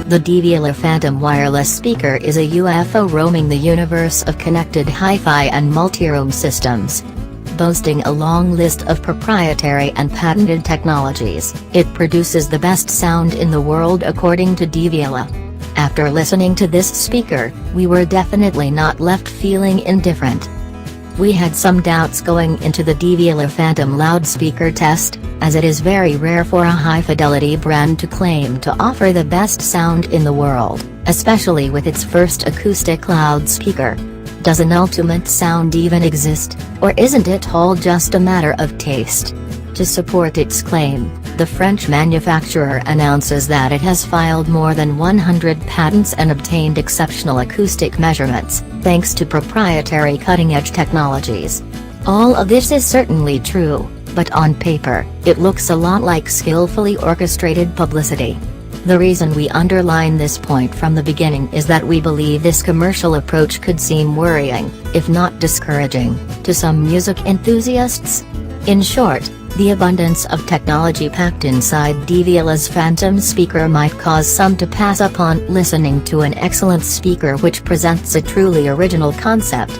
The Devialet Phantom wireless speaker is a UFO roaming the universe of connected hi-fi and multiroom systems. Boasting a long list of proprietary and patented technologies, it produces the best sound in the world according to Devialet. After listening to this speaker, we were definitely not left feeling indifferent. We had some doubts going into the Devialet Phantom loudspeaker test, as it is very rare for a high-fidelity brand to claim to offer the best sound in the world, especially with its first acoustic loudspeaker. Does an ultimate sound even exist, or isn't it all just a matter of taste? To support its claim, the French manufacturer announces that it has filed more than 100 patents and obtained exceptional acoustic measurements, thanks to proprietary cutting-edge technologies. All of this is certainly true, but on paper, it looks a lot like skillfully orchestrated publicity. The reason we underline this point from the beginning is that we believe this commercial approach could seem worrying, if not discouraging, to some music enthusiasts. In short, the abundance of technology packed inside Devialet's Phantom speaker might cause some to pass up on listening to an excellent speaker which presents a truly original concept.